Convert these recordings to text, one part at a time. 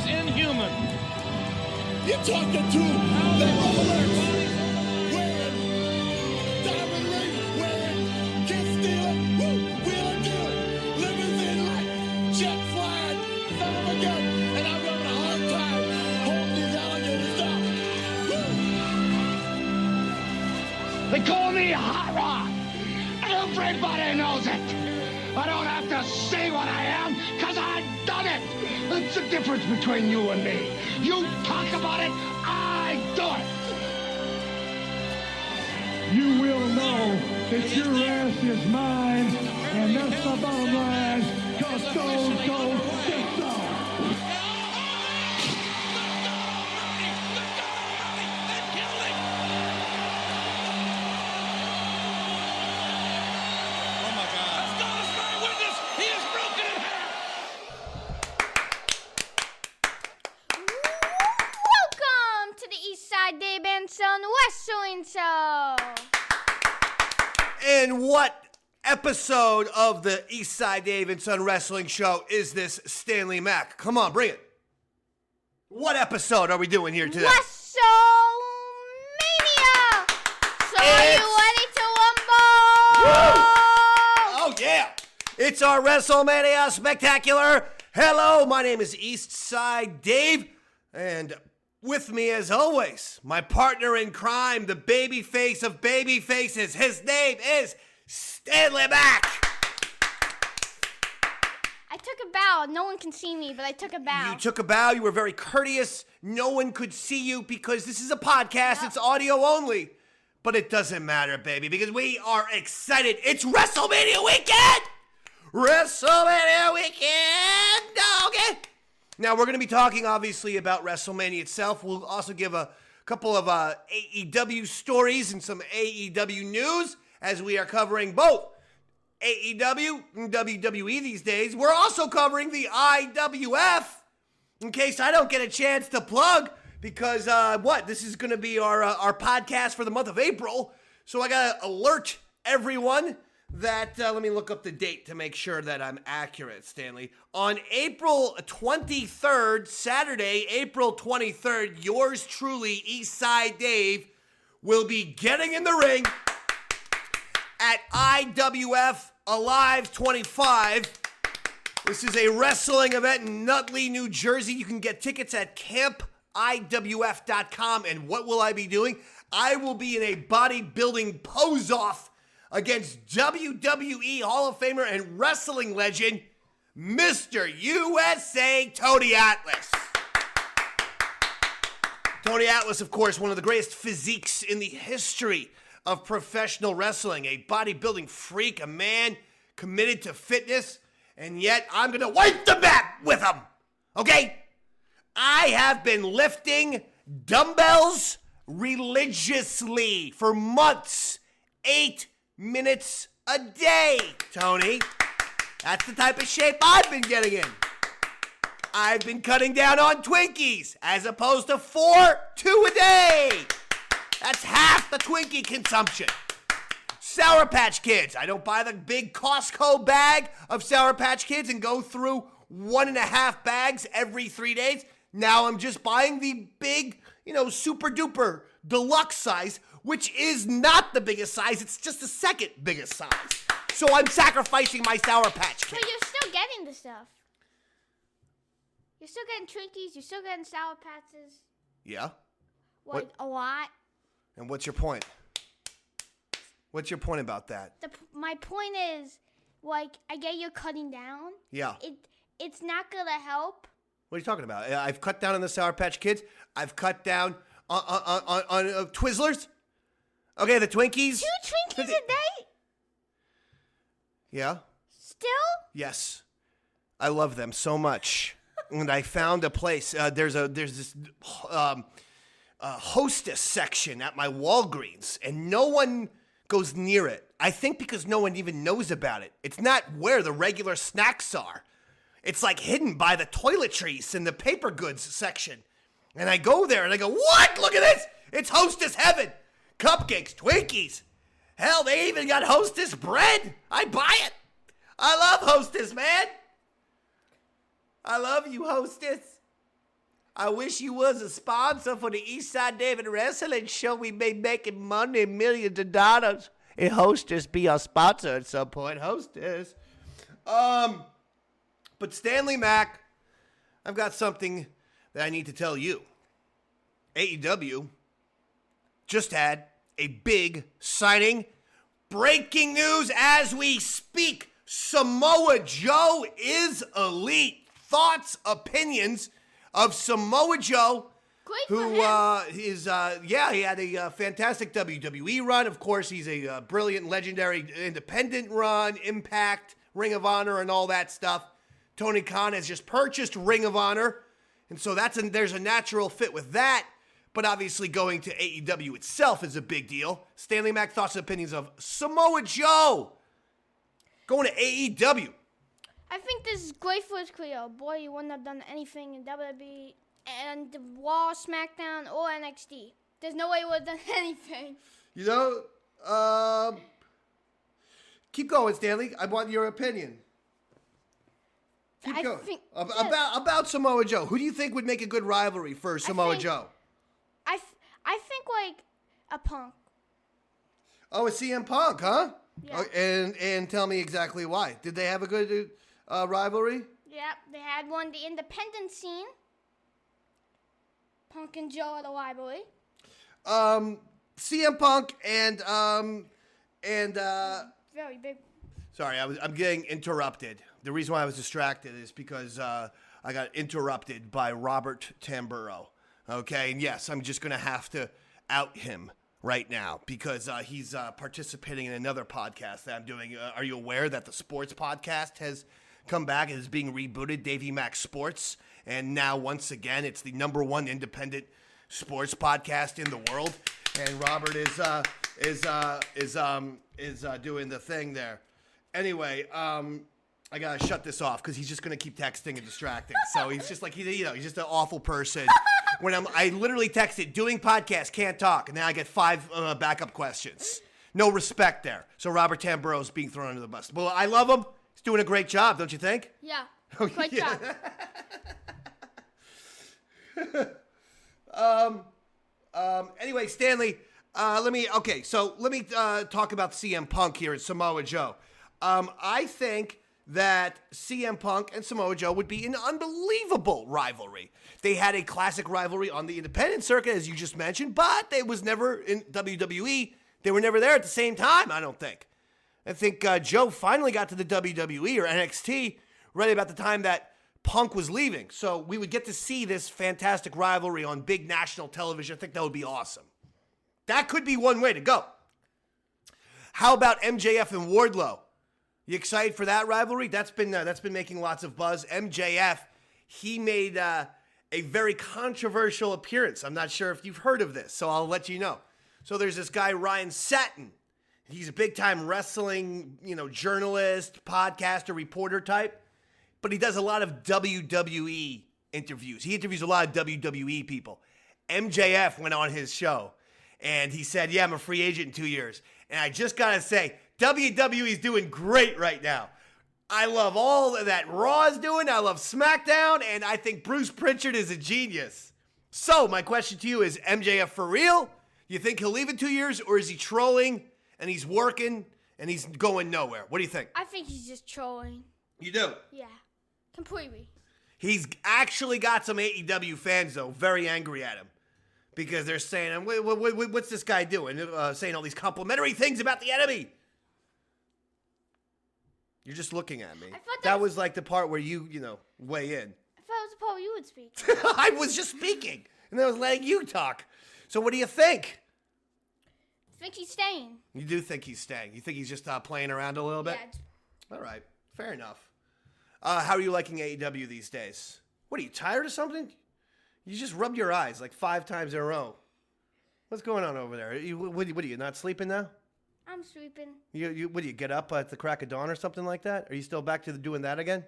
inhuman. You're talking to the Rolex wearing, diamond ring wearing, kiss stealing, wheeler dealing, limousine like, jet flying, son of a gun, and I'm having a hard time holding these alligators down. They call me Hot Rod. Everybody knows it. I don't have to say what I am, because I've done it. That's the difference between you and me. You talk about it, I do it. You will know that your ass is mine, and that's the bottom line. Go, get some. Dave and Son Wrestling Show. And what episode of the Eastside Dave and Son Wrestling Show is this, Stanley Mac? Come on, bring it. What episode are we doing here today? WrestleMania. So are you ready to rumble? Woo! Oh yeah, it's our WrestleMania Spectacular. Hello, my name is Eastside Dave, and with me, as always, my partner in crime, the baby face of baby faces. His name is Stanley Mac. I took a bow. No one can see me, but I took a bow. You took a bow. You were very courteous. No one could see you because this is a podcast. Yep. It's audio only. But it doesn't matter, baby, because we are excited. It's WrestleMania weekend! WrestleMania weekend! Okay. Now, we're going to be talking, obviously, about WrestleMania itself. We'll also give a couple of AEW stories and some AEW news as we are covering both AEW and WWE these days. We're also covering the IWF, in case I don't get a chance to plug, because, this is going to be our podcast for the month of April. So I got to alert everyone that, let me look up the date to make sure that I'm accurate, Stanley. On April 23rd, Saturday, April 23rd, yours truly, Eastside Dave, will be getting in the ring at IWF Alive 25. This is a wrestling event in Nutley, New Jersey. You can get tickets at campiwf.com. And what will I be doing? I will be in a bodybuilding pose-off against WWE Hall-of-Famer and wrestling legend, Mr. USA Tony Atlas. Tony Atlas, of course, one of the greatest physiques in the history of professional wrestling, a bodybuilding freak, a man committed to fitness, and yet I'm going to wipe the mat with him, okay? I have been lifting dumbbells religiously for months, 8 minutes a day, Tony. That's the type of shape I've been getting in. I've been cutting down on Twinkies as opposed to 2 a day. That's half the Twinkie consumption. Sour Patch Kids. I don't buy the big Costco bag of Sour Patch Kids and go through 1.5 bags every 3 days. Now I'm just buying the big, super duper deluxe size, which is not the biggest size. It's just the second biggest size. So I'm sacrificing my Sour Patch Kids. But you're still getting the stuff. You're still getting Twinkies. You're still getting Sour Patches. Yeah? What? A lot. And what's your point? What's your point about that? My point is, I get you're cutting down. Yeah. It's not going to help. What are you talking about? I've cut down on the Sour Patch Kids. I've cut down on Twizzlers. Okay, the Twinkies. 2 Twinkies a day? Yeah. Still? Yes. I love them so much. And I found a place. There's this hostess section at my Walgreens, and no one goes near it. I think because no one even knows about it. It's not where the regular snacks are. It's like hidden by the toiletries in the paper goods section. And I go there and I go, what? Look at this. It's hostess heaven. Cupcakes, Twinkies. Hell, they even got hostess bread. I buy it. I love hostess, man. I love you, hostess. I wish you was a sponsor for the Eastside David Wrestling Show. We may making money, millions of dollars. And Hostess be our sponsor at some point. Hostess. But Stanley Mac, I've got something that I need to tell you. AEW just had a big signing. Breaking news as we speak. Samoa Joe is elite. Thoughts, opinions of Samoa Joe, who he had a fantastic WWE run. Of course, he's a brilliant, legendary independent run, Impact, Ring of Honor, and all that stuff. Tony Khan has just purchased Ring of Honor, and so there's a natural fit with that. But obviously, going to AEW itself is a big deal. Stanley Mac, thoughts and opinions of Samoa Joe going to AEW. I think this is great for his career. Boy, he wouldn't have done anything in WWE and the Raw, SmackDown, or NXT. There's no way he would have done anything. You know, keep going, Stanley. I want your opinion. Keep going. About Samoa Joe. Who do you think would make a good rivalry for Samoa Joe? I think like a Punk. Oh, a CM Punk, huh? Yeah. And tell me exactly why. Did they have a good rivalry? Yeah, they had one. The independent scene. Punk and Joe are the rivalry. CM Punk and very big. Sorry, I'm getting interrupted. The reason why I was distracted is because I got interrupted by Robert Tamburo. Okay, and yes, I'm just gonna have to out him right now because he's participating in another podcast that I'm doing. Are you aware that the sports podcast has come back and is being rebooted, Davey Mac Sports, and now once again it's the #1 independent sports podcast in the world, and Robert is doing the thing there. Anyway, I gotta shut this off because he's just gonna keep texting and distracting. So he's just like he's just an awful person. When I literally texted, doing podcast, can't talk, and then I get 5 backup questions. No respect there. So Robert Tamburo's being thrown under the bus. Well, I love him. He's doing a great job, don't you think? Yeah. Oh, Great yeah. job. Anyway, Stanley, let me talk about CM Punk here at Samoa Joe. I think that CM Punk and Samoa Joe would be an unbelievable rivalry. They had a classic rivalry on the independent circuit, as you just mentioned, but they was never in WWE. They were never there at the same time, I don't think. I think Joe finally got to the WWE or NXT right about the time that Punk was leaving. So we would get to see this fantastic rivalry on big national television. I think that would be awesome. That could be one way to go. How about MJF and Wardlow? You excited for that rivalry? That's been making lots of buzz. MJF, he made a very controversial appearance. I'm not sure if you've heard of this, so I'll let you know. So there's this guy, Ryan Satin. He's a big-time wrestling, journalist, podcaster, reporter type, but he does a lot of WWE interviews. He interviews a lot of WWE people. MJF went on his show, and he said, yeah, I'm a free agent in 2 years. And I just got to say, WWE's doing great right now. I love all that Raw's doing. I love SmackDown, and I think Bruce Pritchard is a genius. So my question to you is, MJF for real? You think he'll leave in 2 years, or is he trolling, and he's working, and he's going nowhere? What do you think? I think he's just trolling. You do? Yeah, completely. He's actually got some AEW fans, though, very angry at him. Because they're saying, what's this guy doing? Saying all these complimentary things about the enemy. You're just looking at me. That was like the part where you weigh in. I thought it was the part where you would speak. I was just speaking. And I was letting you talk. So what do you think? I think he's staying. You do think he's staying. You think he's just playing around a little bit? Yeah. All right. Fair enough. How are you liking AEW these days? What, are you tired of something? You just rubbed your eyes like 5 times in a row. What's going on over there? What are you, not sleeping now? I'm sleeping. What do you get up at the crack of dawn or something like that? Are you still back to doing that again?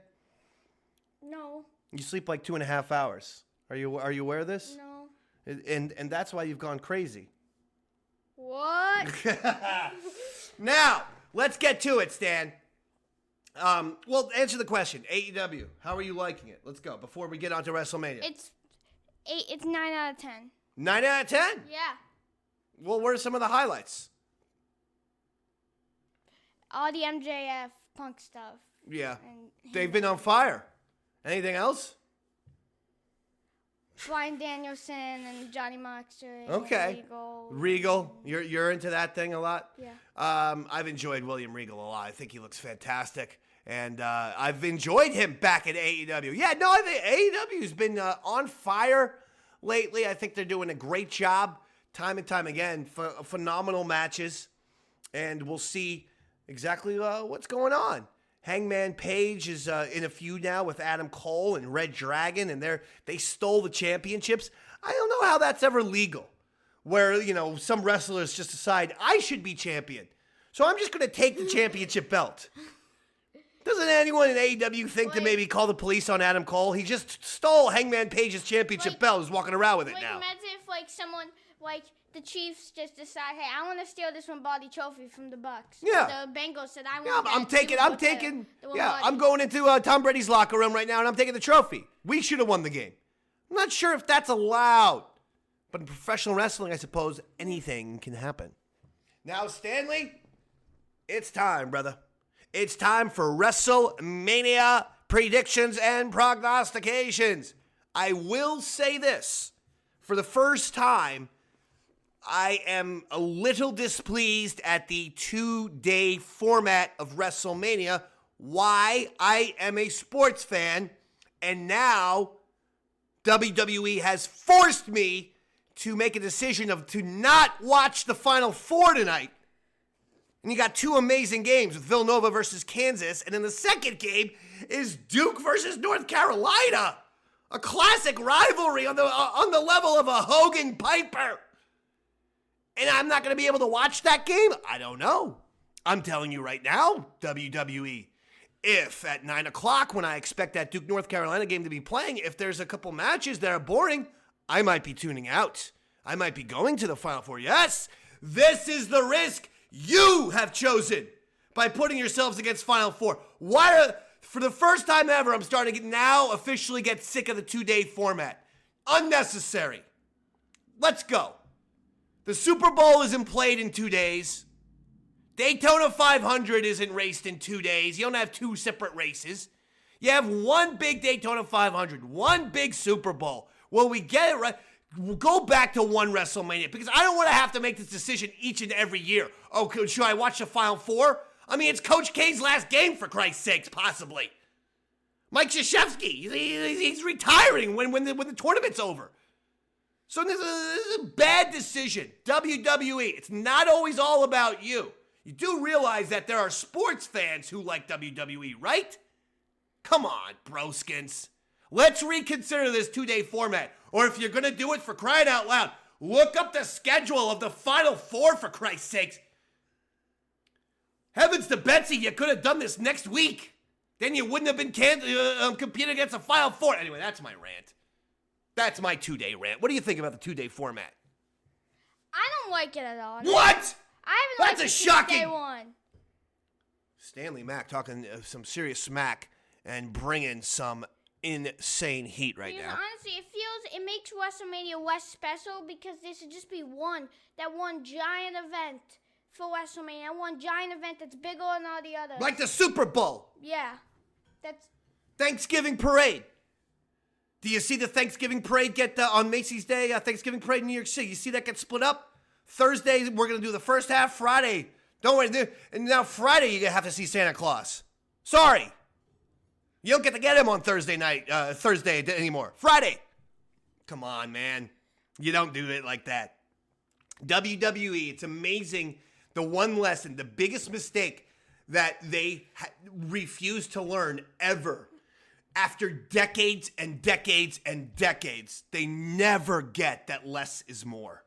No. You sleep like 2.5 hours. Are you aware of this? No. And that's why you've gone crazy. What? Now, let's get to it, Stan. Well, answer the question. AEW, how are you liking it? Let's go before we get on to WrestleMania. It's 9 out of 10. 9 out of 10? Yeah. Well, what are some of the highlights? All the MJF Punk stuff. Yeah. And They've been on fire. Anything else? Bryan Danielson and Johnny Moxley. Okay. And Regal. You're into that thing a lot? Yeah. I've enjoyed William Regal a lot. I think he looks fantastic. And I've enjoyed him back at AEW. Yeah, no, I think AEW's been on fire lately. I think they're doing a great job time and time again. Phenomenal matches. And we'll see exactly what's going on. Hangman Page is in a feud now with Adam Cole and Red Dragon, and they stole the championships. I don't know how that's ever legal, where, some wrestlers just decide, I should be champion, so I'm just going to take the championship belt. Doesn't anyone in AEW think to maybe call the police on Adam Cole? He just stole Hangman Page's championship belt. He's walking around with it now. Imagine if, someone, the Chiefs just decide, hey, I want to steal this one body trophy from the Bucks. Yeah. The Bengals said, I want Yeah, that. I'm going into Tom Brady's locker room right now, and I'm taking the trophy. We should have won the game. I'm not sure if that's allowed. But in professional wrestling, I suppose anything can happen. Now, Stanley, it's time, brother. It's time for WrestleMania predictions and prognostications. I will say this. For the first time, I am a little displeased at the 2-day format of WrestleMania. Why? I am a sports fan, and now WWE has forced me to make a decision to not watch the Final Four tonight. And you got two amazing games with Villanova versus Kansas, and then the second game is Duke versus North Carolina. A classic rivalry on the level of a Hogan Piper. And I'm not going to be able to watch that game? I don't know. I'm telling you right now, WWE, if at 9 o'clock when I expect that Duke North Carolina game to be playing, if there's a couple matches that are boring, I might be tuning out. I might be going to the Final Four. Yes, this is the risk you have chosen by putting yourselves against Final Four. For the first time ever, I'm starting to now officially get sick of the 2-day format. Unnecessary. Let's go. The Super Bowl isn't played in 2 days. Daytona 500 isn't raced in 2 days. You don't have two separate races. You have one big Daytona 500, one big Super Bowl. Will we get it right? We'll go back to one WrestleMania because I don't want to have to make this decision each and every year. Oh, should I watch the Final Four? I mean, it's Coach K's last game, for Christ's sakes, possibly. Mike Krzyzewski, he's retiring when the tournament's over. So this is a bad decision. WWE, it's not always all about you. You do realize that there are sports fans who like WWE, right? Come on, broskins. Let's reconsider this 2-day format. Or if you're going to do it, for crying out loud, look up the schedule of the Final Four, for Christ's sakes. Heavens to Betsy, you could have done this next week. Then you wouldn't have been competing against the Final Four. Anyway, that's my rant. That's my 2-day rant. What do you think about the 2-day format? I don't like it at all. What? I haven't That's liked a it since shocking. day one. Stanley Mac talking some serious smack and bringing some insane heat right now. Honestly, it makes WrestleMania less special because there should just be one giant event for WrestleMania. One giant event that's bigger than all the others. Like the Super Bowl. Yeah. That's Thanksgiving parade. Do you see the Thanksgiving parade get on Macy's Day? Thanksgiving parade in New York City. You see that get split up? Thursday, we're going to do the first half. Friday, don't worry. And now Friday, you're going to have to see Santa Claus. Sorry. You don't get to get him on Thursday anymore. Friday. Come on, man. You don't do it like that. WWE, it's amazing. The one lesson, the biggest mistake that they refuse to learn ever. After decades and decades and decades, they never get that less is more.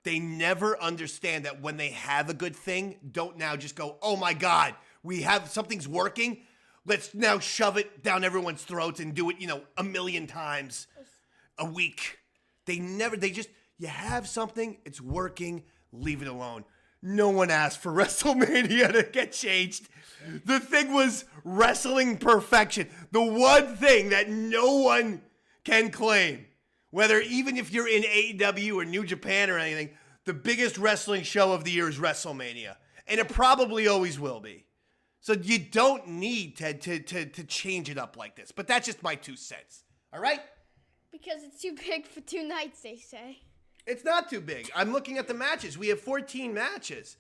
They never understand that when they have a good thing, don't now just go, oh my God, we have something's working. Let's now shove it down everyone's throats and do it, a million times a week. You have something, it's working, leave it alone. No one asked for WrestleMania to get changed. The thing was wrestling perfection. The one thing that no one can claim Even if you're in AEW or New Japan or anything, the biggest wrestling show of the year is WrestleMania. And it probably always will be. So you don't need to change it up like this. But that's just my 2 cents. All right? Because it's too big for 2 nights, they say. It's not too big. I'm looking at the matches. We have 14 matches.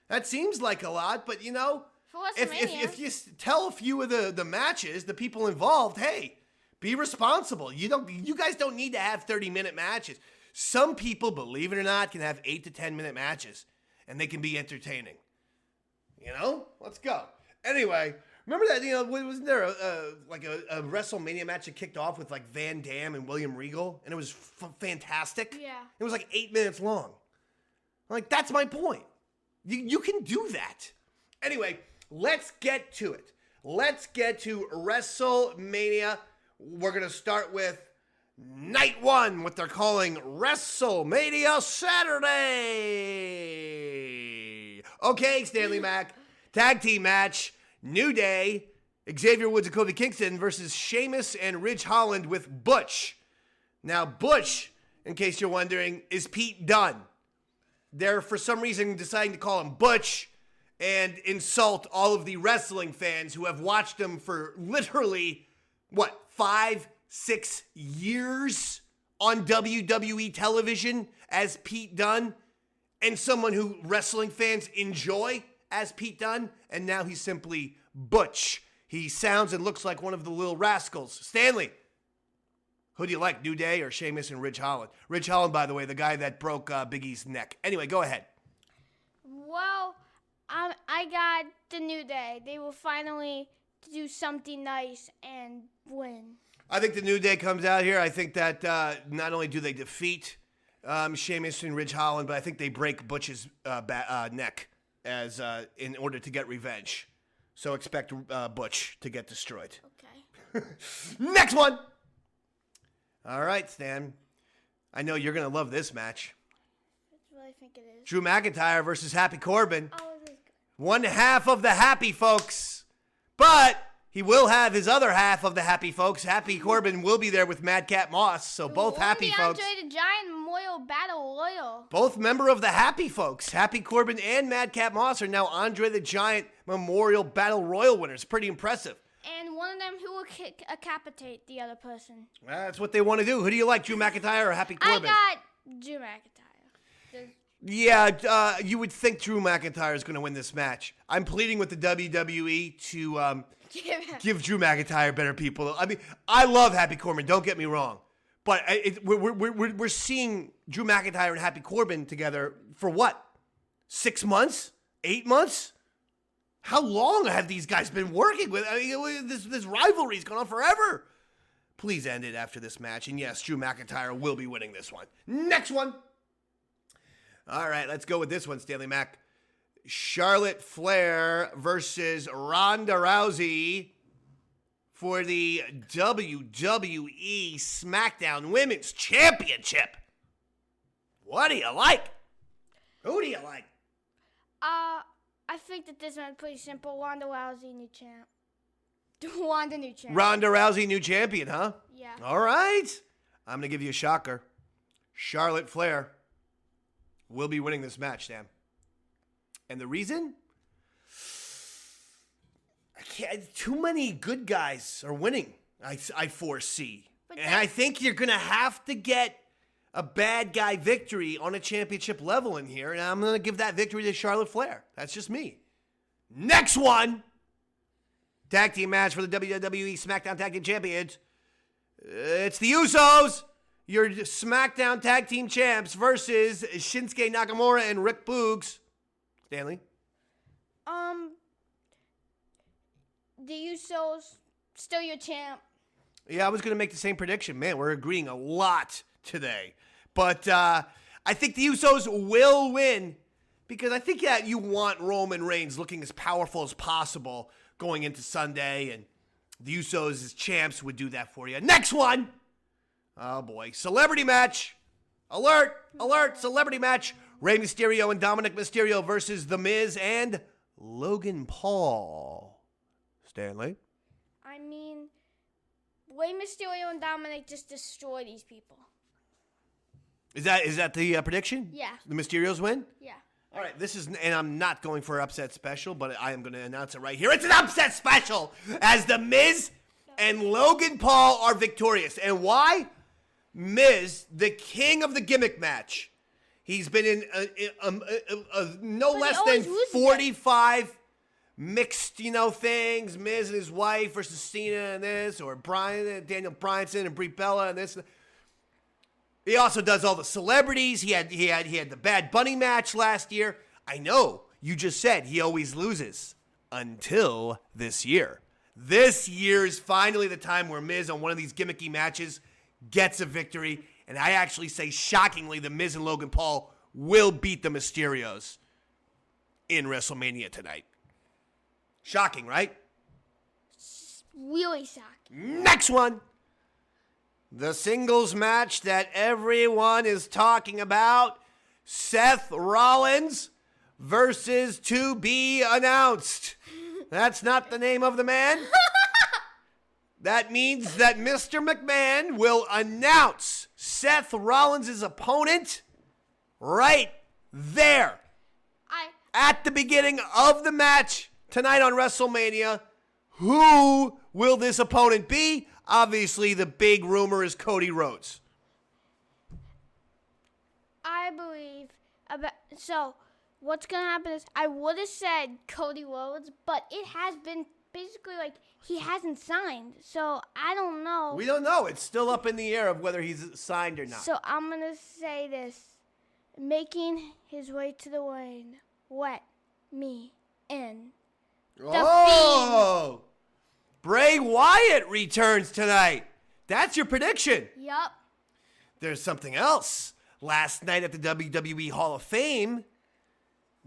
That seems like a lot, but For WrestleMania. if you tell a few of the matches, the people involved, hey, be responsible. You guys don't need to have 30-minute matches. Some people, believe it or not, can have 8 to 10-minute matches, and they can be entertaining. Let's go. Anyway, remember that, wasn't there a WrestleMania match that kicked off with like Van Dam and William Regal, and it was fantastic? Yeah. It was like 8 minutes long. Like, that's my point. You can do that. Anyway, let's get to it. Let's get to WrestleMania. We're going to start with Night 1, what they're calling WrestleMania Saturday. Okay, Stanley Mac. Tag team match. New Day. Xavier Woods and Kofi Kingston versus Sheamus and Ridge Holland with Butch. Now, Butch, in case you're wondering, is Pete Dunne. They're, for some reason, deciding to call him Butch and insult all of the wrestling fans who have watched him for literally, 5, 6 years on WWE television as Pete Dunne, and someone who wrestling fans enjoy as Pete Dunne, and now he's simply Butch. He sounds and looks like one of the Little Rascals. Stanley, who do you like, New Day or Sheamus and Ridge Holland? Ridge Holland, by the way, the guy that broke Big E's neck. Anyway, go ahead. Well, I got the New Day. They will finally do something nice and win. I think the New Day comes out here. I think that not only do they defeat Sheamus and Ridge Holland, but I think they break Butch's neck as in order to get revenge. So expect Butch to get destroyed. Okay. Next one. All right, Stan. I know you're going to love this match. That's what I think it is. Drew McIntyre versus Happy Corbin. Oh, it is good. One half of the Happy Folks. But he will have his other half of the Happy Folks. Happy Corbin will be there with Madcap Moss. So both Happy Folks. Andre the Giant Memorial Battle Royal. Both member of the Happy Folks. Happy Corbin and Madcap Moss are now Andre the Giant Memorial Battle Royal winners. Pretty impressive. And one of them who will decapitate the other person. That's what they want to do. Who do you like, Drew McIntyre or Happy Corbin? I got Drew McIntyre. Yeah, you would think Drew McIntyre is going to win this match. I'm pleading with the WWE to give Drew McIntyre better people. I mean, I love Happy Corbin. Don't get me wrong, but we're seeing Drew McIntyre and Happy Corbin together for what? 6 months? 8 months? How long have these guys been working with? I mean, this rivalry's gone on forever. Please end it after this match. And yes, Drew McIntyre will be winning this one. Next one. All right, let's go with this one, Stanley Mac. Charlotte Flair versus Ronda Rousey for the WWE SmackDown Women's Championship. What do you like? Who do you like? I think that this one's pretty simple. Ronda Rousey, new champ. Ronda, new champ. Ronda Rousey, new champion, huh? Yeah. All right. I'm going to give you a shocker. Charlotte Flair will be winning this match, Sam. And the reason? Too many good guys are winning, I foresee. And I think you're going to have to get a bad guy victory on a championship level in here, and I'm going to give that victory to Charlotte Flair. That's just me. Next one. Tag team match for the WWE SmackDown Tag Team Champions. It's the Usos, your SmackDown Tag Team Champs, versus Shinsuke Nakamura and Rick Boogs. Stanley? The Usos, still your champ. Yeah, I was going to make the same prediction. Man, we're agreeing a lot today. But I think the Usos will win because I think that you want Roman Reigns looking as powerful as possible going into Sunday, and the Usos as champs would do that for you. Next one. Oh, boy. Celebrity match. Alert, alert, celebrity match. Rey Mysterio and Dominic Mysterio versus The Miz and Logan Paul. Stanley? I mean, Rey Mysterio and Dominic just destroy these people. Is that the prediction? Yeah. The Mysterios win? Yeah. All right, and I'm not going for upset special, but I am going to announce it right here. It's an upset special as The Miz and Logan Paul are victorious. And why? Miz, the king of the gimmick match. He's been in no But less he than always loses 45 mixed, things. Miz and his wife versus Cena and this, or Daniel Bryanson and Brie Bella and this. He also does all the celebrities. He had the Bad Bunny match last year. I know you just said he always loses until this year. This year is finally the time where Miz on one of these gimmicky matches gets a victory. And I actually say, shockingly, the Miz and Logan Paul will beat the Mysterios in WrestleMania tonight. Shocking, right? Really shocking. Next one. The singles match that everyone is talking about. Seth Rollins versus to be announced. That's not the name of the man. That means that Mr. McMahon will announce Seth Rollins' opponent right there. At the beginning of the match tonight on WrestleMania. Who will this opponent be? Obviously, the big rumor is Cody Rhodes. I believe so what's going to happen is I would have said Cody Rhodes, but it has been basically like he hasn't signed. So I don't know. We don't know. It's still up in the air of whether he's signed or not. So I'm going to say this. Making his way to the ring. Let me in. Oh! Bray Wyatt returns tonight. That's your prediction. Yup. There's something else. Last night at the WWE Hall of Fame,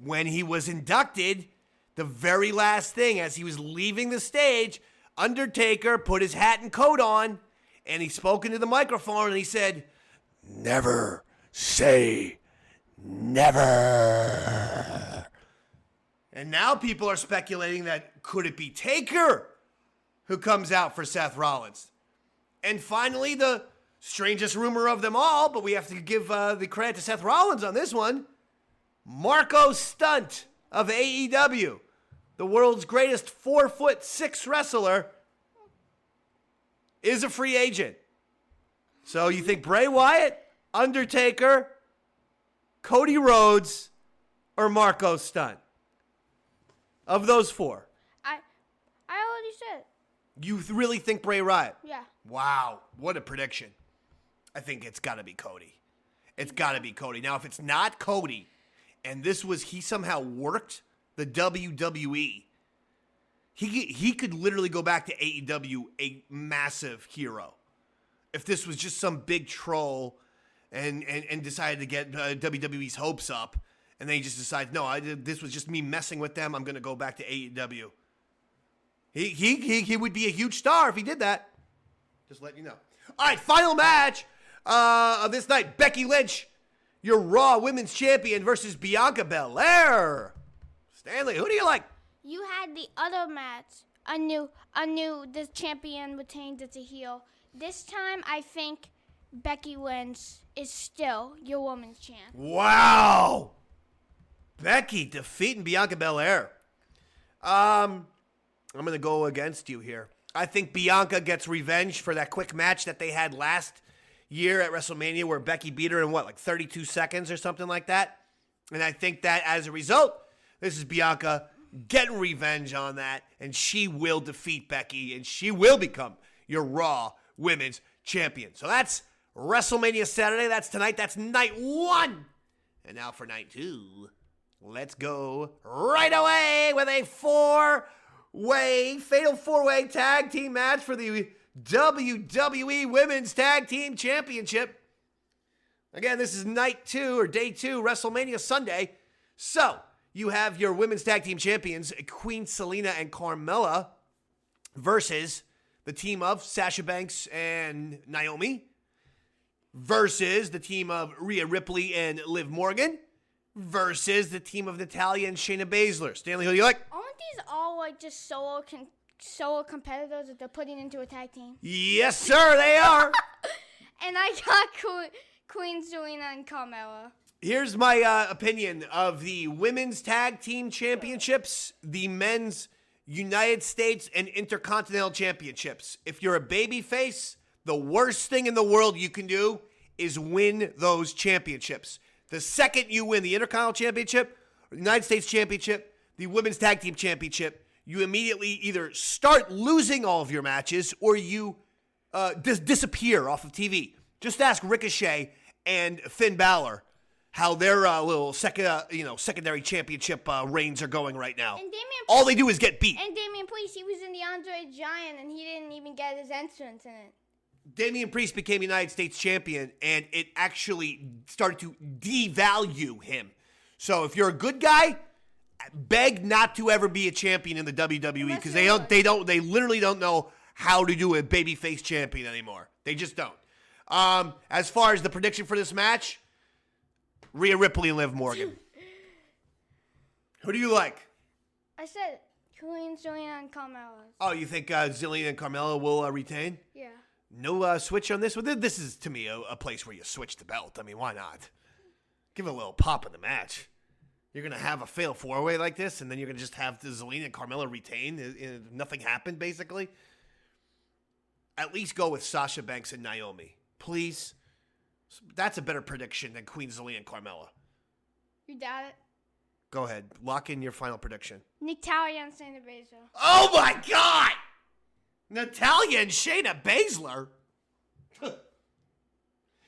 when he was inducted, the very last thing as he was leaving the stage, Undertaker put his hat and coat on, and he spoke into the microphone, and he said, "Never say never." And now people are speculating that could it be Taker who comes out for Seth Rollins? And finally, the strangest rumor of them all, but we have to give the credit to Seth Rollins on this one. Marco Stunt of AEW, the world's greatest 4'6" wrestler, is a free agent. So you think Bray Wyatt, Undertaker, Cody Rhodes, or Marco Stunt? Of those four. I already said. You really think Bray Wyatt? Yeah. Wow, what a prediction. I think it's got to be Cody. It's got to be Cody. Now, if it's not Cody, and he somehow worked the WWE, he could literally go back to AEW a massive hero. If this was just some big troll and decided to get WWE's hopes up, and then he just decides, no, this was just me messing with them, I'm going to go back to AEW. He would be a huge star if he did that. Just letting you know. All right, final match of this night. Becky Lynch, your Raw Women's Champion, versus Bianca Belair. Stanley, who do you like? You had the other match. I knew the champion retains as a heel. This time, I think Becky Lynch is still your women's champ. Wow. Becky defeating Bianca Belair. I'm going to go against you here. I think Bianca gets revenge for that quick match that they had last year at WrestleMania where Becky beat her in, 32 seconds or something like that? And I think that as a result, this is Bianca getting revenge on that, and she will defeat Becky, and she will become your Raw Women's Champion. So that's WrestleMania Saturday. That's tonight. That's night one. And now for night two. Let's go right away with a fatal four-way tag team match for the WWE Women's Tag Team Championship. Again, this is night two or day two, WrestleMania Sunday. So you have your Women's Tag Team Champions, Queen Selena and Carmella, versus the team of Sasha Banks and Naomi, versus the team of Rhea Ripley and Liv Morgan, versus the team of Natalya and Shayna Baszler. Stanley, who do you like? Aren't these all just solo competitors that they're putting into a tag team? Yes, sir, they are. And I got Queen Zelina and Carmella. Here's my opinion of the women's tag team championships, the men's United States and Intercontinental Championships. If you're a babyface, the worst thing in the world you can do is win those championships. The second you win the Intercontinental Championship, the United States Championship, the Women's Tag Team Championship, you immediately either start losing all of your matches or you disappear off of TV. Just ask Ricochet and Finn Balor how their little secondary championship reigns are going right now. And all they do is get beat. And Damian Priest, he was in the Andre Giant, and he didn't even get his entrance in it. Damian Priest became United States champion, and it actually started to devalue him. So if you're a good guy, beg not to ever be a champion in the WWE because they literally don't know how to do a babyface champion anymore. They just don't. As far as the prediction for this match, Rhea Ripley and Liv Morgan. Who do you like? I said Queen Zelina and Carmella. Oh, you think Zelina and Carmella will retain? Yeah. No switch on this? Well, this is, to me, a place where you switch the belt. I mean, why not? Give it a little pop in the match. You're going to have a fatal four-way like this, and then you're going to just have the Zelina and Carmella retain. Nothing happened, basically. At least go with Sasha Banks and Naomi. Please. That's a better prediction than Queen Zelina and Carmella. You doubt it? Go ahead. Lock in your final prediction. Natalya and Shayna Baszler. Oh, my God! Natalya and Shayna Baszler?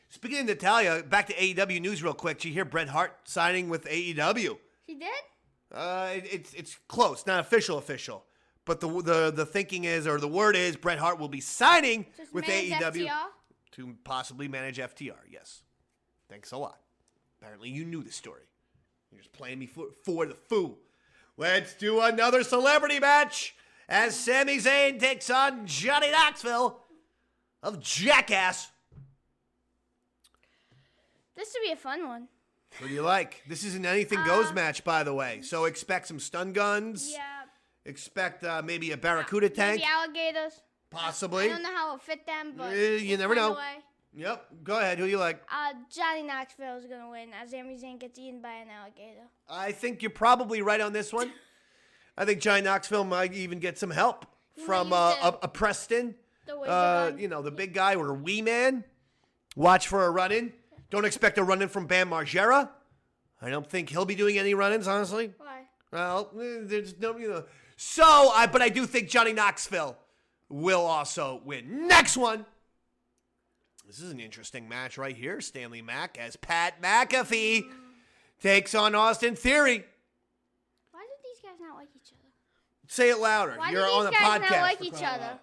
Speaking of Natalya, back to AEW news real quick. Did you hear Bret Hart signing with AEW? He did? It's close. Not official. But the thinking is, or the word is, Bret Hart will be signing with AEW. FTR? To possibly manage FTR, yes. Thanks a lot. Apparently you knew the story. You're just playing me for the fool. Let's do another celebrity match as Sami Zayn takes on Johnny Knoxville of Jackass. This should be a fun one. What do you like? This is an anything goes match, by the way. So expect some stun guns. Yeah. Expect maybe a Barracuda tank. Maybe alligators. Possibly. I don't know how it'll fit them, but you never know. Away. Yep. Go ahead. Who do you like? Johnny Knoxville is going to win as Sami Zayn gets eaten by an alligator. I think you're probably right on this one. I think Johnny Knoxville might even get some help from a Preston. The big guy or a wee man. Watch for a run-in. Don't expect a run-in from Bam Margera. I don't think he'll be doing any run-ins, honestly. Why? Well, there's no, but I do think Johnny Knoxville will also win. Next one. This is an interesting match right here. Stanley Mac as Pat McAfee takes on Austin Theory. Why do these guys not like each other? Say it louder. Why You're do on these a guys podcast. not like each other?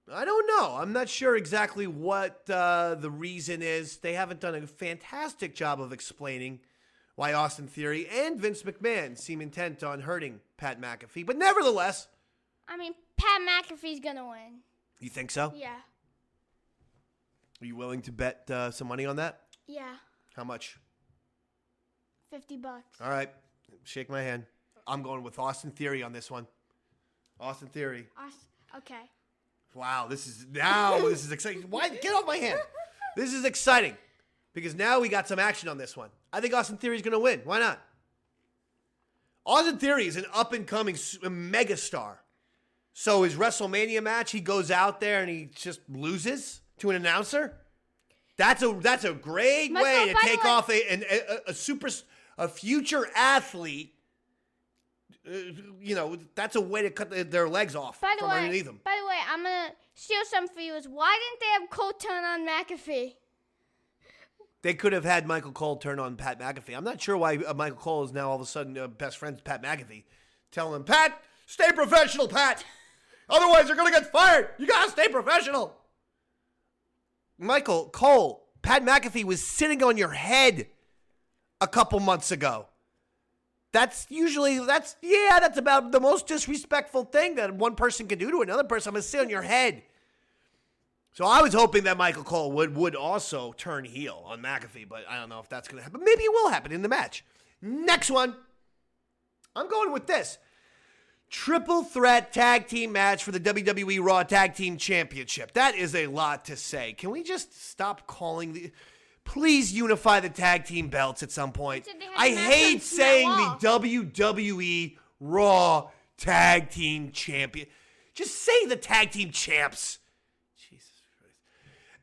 I don't know. I'm not sure exactly what the reason is. They haven't done a fantastic job of explaining why Austin Theory and Vince McMahon seem intent on hurting Pat McAfee. But nevertheless. I mean, Pat McAfee's going to win. You think so? Yeah. Are you willing to bet some money on that? Yeah. How much? $50. All right. Shake my hand. I'm going with Austin Theory on this one. Austin Theory. Okay. Wow, this is exciting. Why? Get off my hand. This is exciting because now we got some action on this one. I think Austin Theory is going to win. Why not? Austin Theory is an up-and-coming megastar. So his WrestleMania match, he goes out there and he just loses to an announcer. That's a great way to take off a future athlete. That's a way to cut their legs off from underneath them. By the way, I'm going to steal something for you. Why didn't they have Cole turn on McAfee? They could have had Michael Cole turn on Pat McAfee. I'm not sure why Michael Cole is now all of a sudden best friends with Pat McAfee. Telling him, Pat, stay professional, Pat. Otherwise, you're going to get fired. You got to stay professional. Michael Cole, Pat McAfee was sitting on your head a couple months ago. That's about the most disrespectful thing that one person can do to another person. I'm going to sit on your head. So I was hoping that Michael Cole would also turn heel on McAfee, but I don't know if that's going to happen. Maybe it will happen in the match. Next one. I'm going with this. Triple threat tag team match for the WWE Raw Tag Team Championship. That is a lot to say. Can we just stop calling the... Please unify the tag team belts at some point. I hate saying the WWE Raw Tag Team Champion. Just say the tag team champs. Jesus Christ.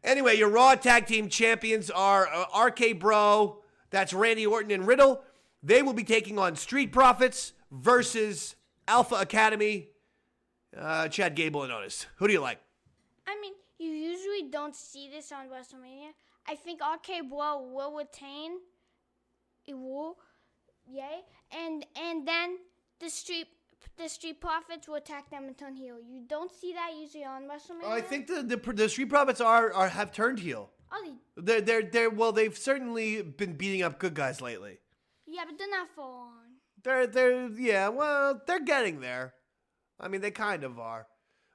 Anyway, your Raw Tag Team Champions are RK Bro. That's Randy Orton and Riddle. They will be taking on Street Profits versus Alpha Academy, Chad Gable and Otis. Who do you like? I mean, you usually don't see this on WrestleMania. I think RK Bro will retain. It will, yay. And then the Street Profits will attack them and turn heel. You don't see that usually on WrestleMania. Oh, I think the Street Profits have turned heel. Oh, They've certainly been beating up good guys lately. yeah, but they're not full on. They're getting there. I mean, they kind of are.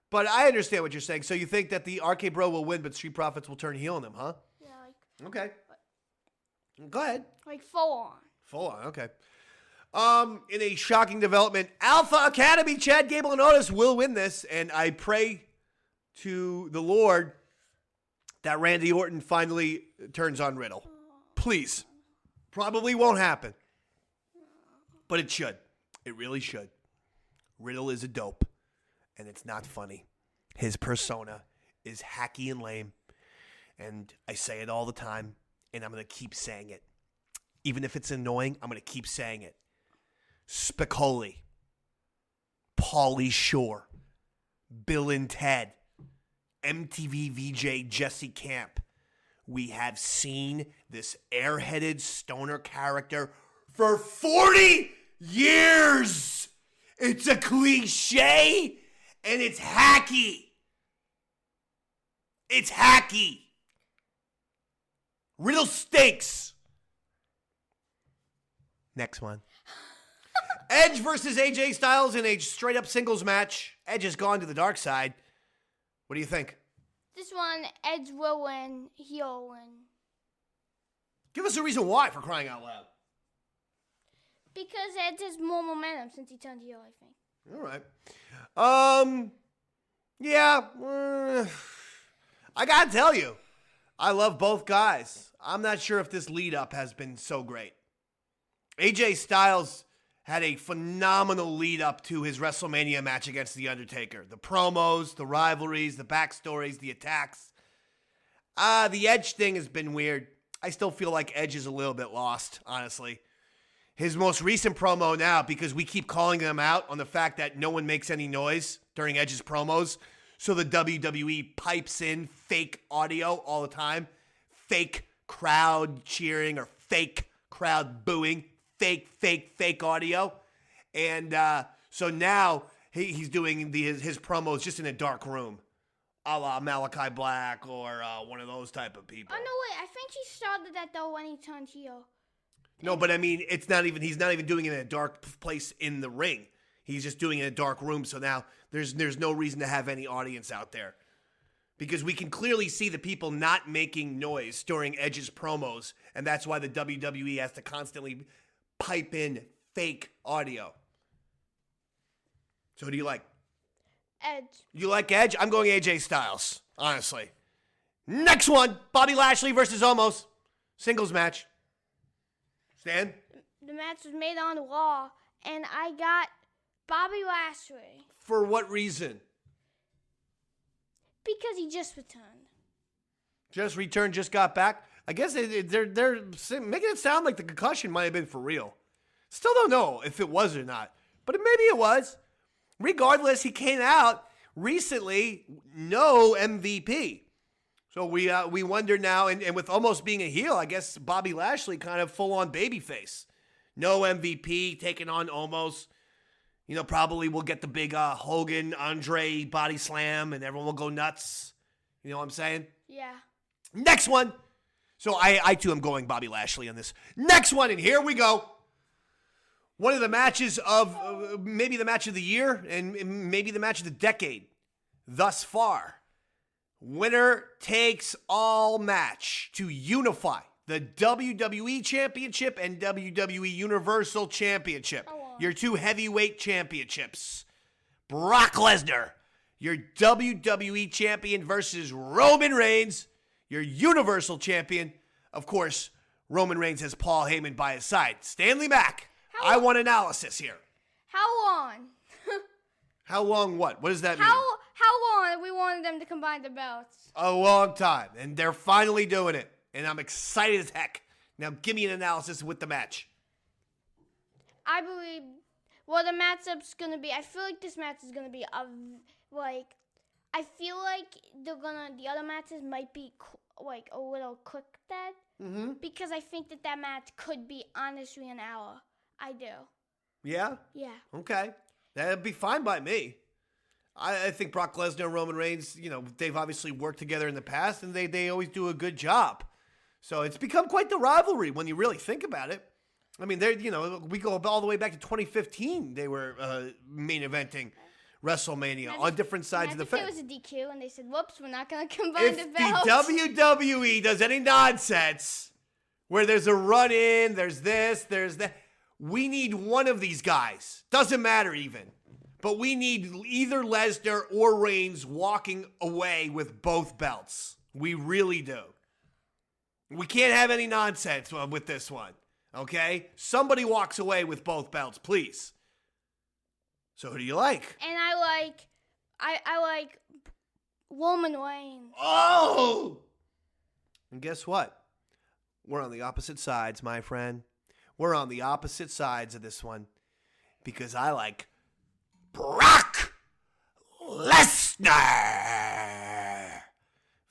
But I understand what you're saying. So you think that the RK Bro will win, but Street Profits will turn heel on them, huh? Yeah, Okay. Go ahead. like full on. Full on, okay. In a shocking development, Alpha Academy, Chad Gable and Otis will win this, and I pray to the Lord that Randy Orton finally turns on Riddle. Please. Probably won't happen. But it should. It really should. Riddle is a dope, and it's not funny. His persona is hacky and lame, and I say it all the time, and I'm going to keep saying it. Even if it's annoying, I'm going to keep saying it. Spicoli, Pauly Shore, Bill and Ted, MTV VJ Jesse Camp. We have seen this airheaded stoner character for 40 years. It's a cliche and it's hacky. It's hacky. Riddle stinks. Next one. Edge versus AJ Styles in a straight-up singles match. Edge has gone to the dark side. What do you think? This one, Edge will win. He'll win. Give us a reason why, for crying out loud. Because Edge has more momentum since he turned heel, I think. All right. I gotta tell you, I love both guys. I'm not sure if this lead-up has been so great. AJ Styles had a phenomenal lead-up to his WrestleMania match against The Undertaker. The promos, the rivalries, the backstories, the attacks. The Edge thing has been weird. I still feel like Edge is a little bit lost, honestly. His most recent promo now, because we keep calling them out on the fact that no one makes any noise during Edge's promos, so the WWE pipes in fake audio all the time. Fake crowd cheering or fake crowd booing. Fake audio. And so now he's doing his promos just in a dark room, a la Malachi Black or one of those type of people. Oh, no, wait. I think he started that, though, when he turned heel. No, but I mean, he's not even doing it in a dark place in the ring. He's just doing it in a dark room. So now there's no reason to have any audience out there. Because we can clearly see the people not making noise during Edge's promos. And that's why the WWE has to constantly pipe in fake audio. So who do you like? Edge. You like Edge? I'm going AJ Styles, honestly. Next one, Bobby Lashley versus Omos. Singles match. Stan? The match was made on Raw, and I got Bobby Lashley. For what reason? Because he just returned. Just returned, just got back? I guess they're making it sound like the concussion might have been for real. Still don't know if it was or not, but maybe it was. Regardless, he came out recently, no MVP. So we wonder now, and with almost being a heel, I guess Bobby Lashley kind of full-on babyface. No MVP, taking on Omos. You know, probably we'll get the big Hogan, Andre body slam, and everyone will go nuts. You know what I'm saying? Yeah. Next one. So I too am going Bobby Lashley on this. Next one, and here we go. One of the matches of, maybe the match of the year, and maybe the match of the decade thus far. Winner takes all match to unify the WWE Championship and WWE Universal Championship. Your two heavyweight championships. Brock Lesnar, your WWE champion, versus Roman Reigns, your Universal champion. Of course, Roman Reigns has Paul Heyman by his side. Stanley Mac, I want analysis here. How long? How long what? What does that mean? How long have we wanted them to combine the belts? A long time, and they're finally doing it, and I'm excited as heck. Now give me an analysis with the match. I believe, well, the matchup's going to be, I feel like this match is going to be, I feel like the other matches might be, like, a little quick then. Because I think that match could be, honestly, an hour. I do. Yeah? Yeah. Okay. That'd be fine by me. I think Brock Lesnar and Roman Reigns, they've obviously worked together in the past, and they always do a good job. So it's become quite the rivalry when you really think about it. I mean, we go all the way back to 2015. They were main eventing WrestleMania on different sides of the fence. It was a DQ, and they said, whoops, we're not going to combine the belts. If the WWE does any nonsense where there's a run-in, there's this, there's that, we need one of these guys. Doesn't matter even. But we need either Lesnar or Reigns walking away with both belts. We really do. We can't have any nonsense with this one. Okay? Somebody walks away with both belts, please. So who do you like? And I like Roman Reigns. Oh! And guess what? We're on the opposite sides, my friend. We're on the opposite sides of this one. Because I like Brock Lesnar.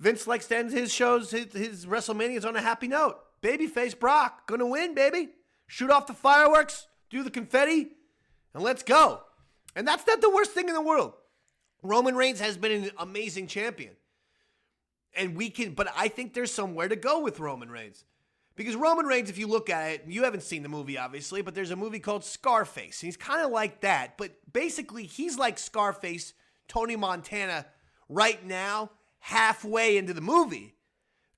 Vince likes to end his shows, his WrestleManias on a happy note. Babyface Brock, gonna win, baby. Shoot off the fireworks, do the confetti, and let's go. And that's not the worst thing in the world. Roman Reigns has been an amazing champion. And but I think there's somewhere to go with Roman Reigns. Because Roman Reigns, if you look at it, you haven't seen the movie, obviously, but there's a movie called Scarface. He's kind of like that, but basically he's like Scarface, Tony Montana, right now, halfway into the movie.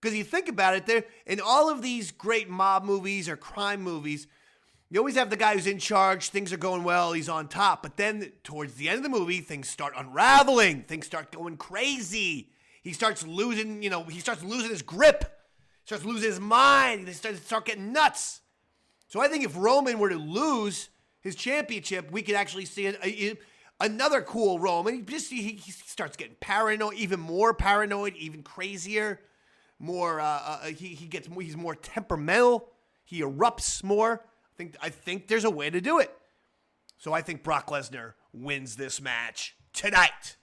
Because you think about it, there in all of these great mob movies or crime movies, you always have the guy who's in charge, things are going well, he's on top. But then towards the end of the movie, things start unraveling, things start going crazy. He starts losing, his grip. Starts losing his mind. They start getting nuts. So I think if Roman were to lose his championship, we could actually see another cool Roman. He starts getting paranoid, even more paranoid, even crazier. He's more temperamental. He erupts more. I think there's a way to do it. So I think Brock Lesnar wins this match tonight.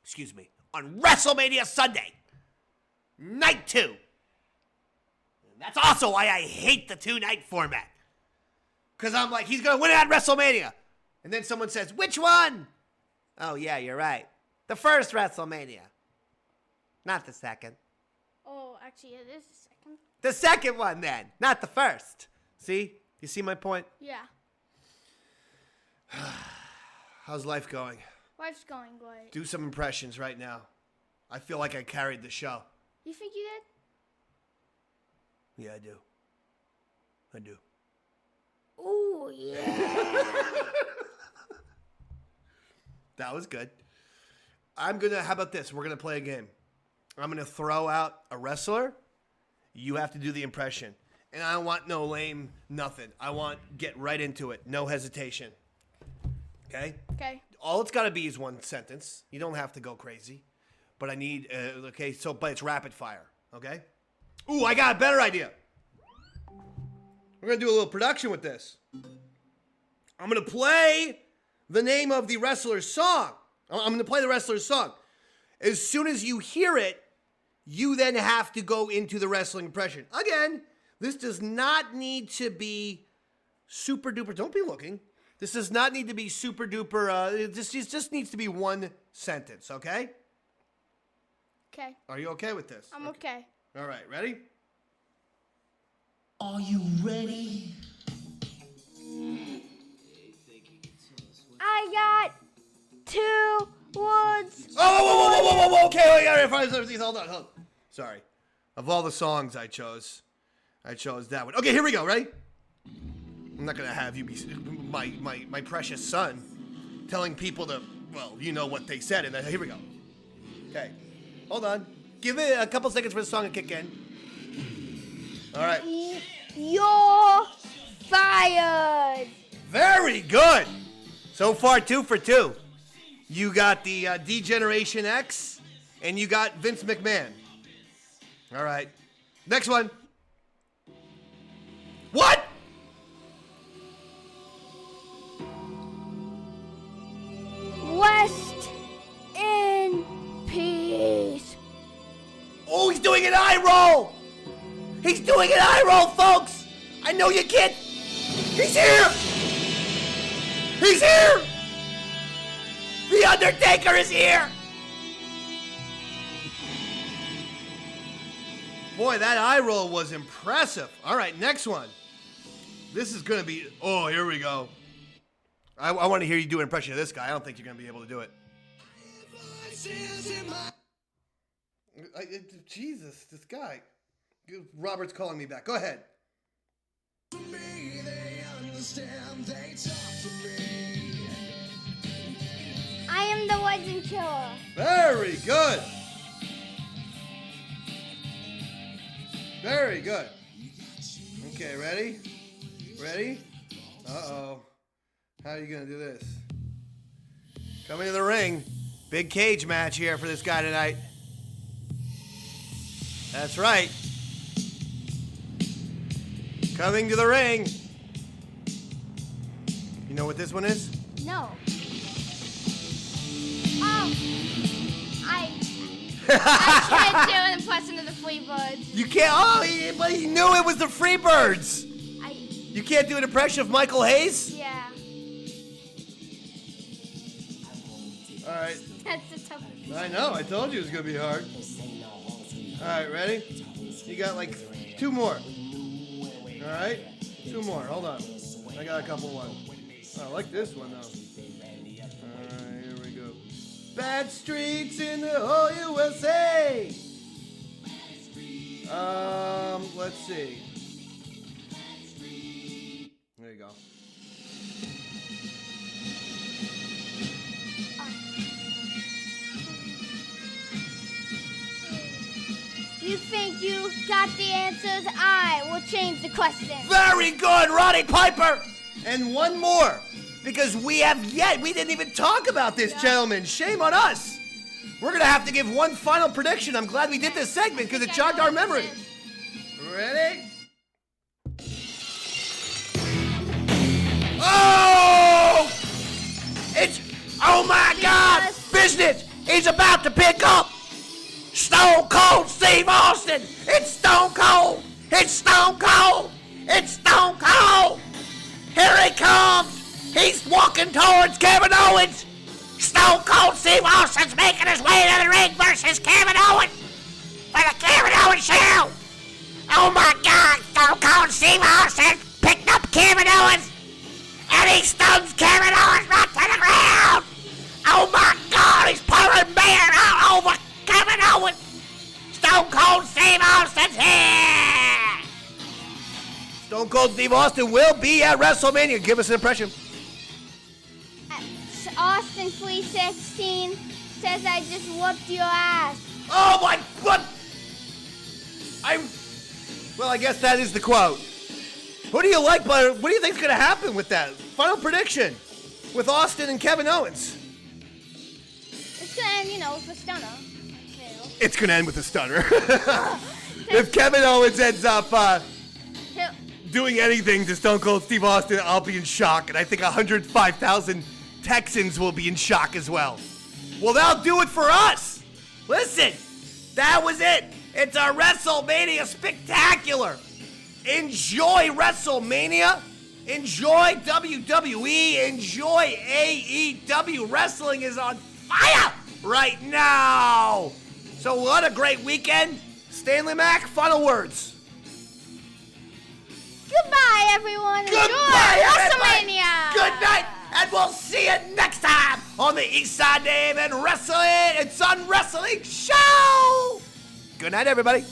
Excuse me, on WrestleMania Sunday, night 2. That's also why I hate the 2-night format. Because I'm like, he's going to win it at WrestleMania. And then someone says, which one? Oh, yeah, you're right. The first WrestleMania. Not the second. Oh, actually, it is the second. The second one, then. Not the first. See? You see my point? Yeah. How's life going? Life's going great. Do some impressions right now. I feel like I carried the show. You think you did? Yeah, I do. Ooh, yeah. That was good. How about this? We're going to play a game. I'm going to throw out a wrestler. You have to do the impression. And I don't want no lame nothing. I want get right into it. No hesitation. Okay? Okay. All it's got to be is one sentence. You don't have to go crazy. But I need, but it's rapid fire. Okay? Ooh, I got a better idea. We're going to do a little production with this. I'm going to play the name of the wrestler's song. I'm going to play the wrestler's song. As soon as you hear it, you then have to go into the wrestling impression. Again, this does not need to be super duper. Don't be looking. This does not need to be super duper. It just needs to be one sentence, okay? Okay. Are you okay with this? I'm okay. All right, ready? Are you ready? I got 2 words. Oh, whoa, okay, hold on. Sorry. Of all the songs I chose that one. Okay, here we go, ready? I'm not going to have you be my precious son telling people to, well, you know what they said, and then, here we go. Okay, hold on. Give it a couple seconds for the song to kick in. All right. You're fired. Very good. So far, 2 for 2. You got the D-Generation X, and you got Vince McMahon. All right. Next one. What? Rest in peace. Oh, he's doing an eye roll. He's doing an eye roll, folks. I know you can't. He's here. He's here. The Undertaker is here. Boy, that eye roll was impressive. All right, next one. This is going to be, oh, here we go. I want to hear you do an impression of this guy. I don't think you're going to be able to do it. Jesus, this guy. Robert's calling me back. Go ahead. I am the legend killer. Very good. Very good. Okay, ready? Ready? Uh-oh. How are you going to do this? Coming to the ring. Big cage match here for this guy tonight. That's right. Coming to the ring. You know what this one is? No. Oh. I can't do an impression of the Freebirds. You can't. Oh, but he knew it was the Freebirds. You can't do an impression of Michael Hayes? Yeah. All right. That's the toughest. I know. I told you it was going to be hard. All right, ready? You got like 2 more. All right? 2 more. Hold on. I got a couple ones. Oh, I like this one, though. All right, here we go. Bad streets in the whole USA. Let's see. There you go. You think you got the answers? I will change the question. Very good, Roddy Piper. And one more, because we didn't even talk about this, gentlemen. Shame on us. We're going to have to give one final prediction. I'm glad we did this segment because it jogged our memory. Ready? Oh! Oh my God! Business is about to pick up. Stone Cold Steve Austin. It's Stone Cold. It's Stone Cold. It's Stone Cold. Here he comes. He's walking towards Kevin Owens. Stone Cold Steve Austin's making his way to the ring versus Kevin Owens for the Kevin Owens show. Oh my God, Stone Cold Steve Austin picked up Kevin Owens and he stuns Kevin Owens right to the ground. Oh my God, he's pouring beer all over Kevin Owens. Stone Cold Steve Austin's here. Stone Cold Steve Austin will be at WrestleMania. Give us an impression. Austin 316 says I just whooped your ass. Oh my, what? Well, I guess that is the quote. Who do you like, but what do you think's going to happen with that? Final prediction with Austin and Kevin Owens. It's going to end, with a stunner. Okay. It's going to end with a stunner. If Kevin Owens ends up doing anything to Stone Cold Steve Austin, I'll be in shock. And I think 105,000 Texans will be in shock as well. Well, that'll do it for us. Listen, that was it. It's a WrestleMania spectacular. Enjoy WrestleMania. Enjoy WWE. Enjoy AEW. Wrestling is on fire right now. So what a great weekend. Stanley Mac, final words. Goodbye, everyone. Goodbye, Enjoy everybody. WrestleMania. Good night, and we'll see you next time on the Eastside Dave and Wrestling and Sun Wrestling Show. Good night, everybody.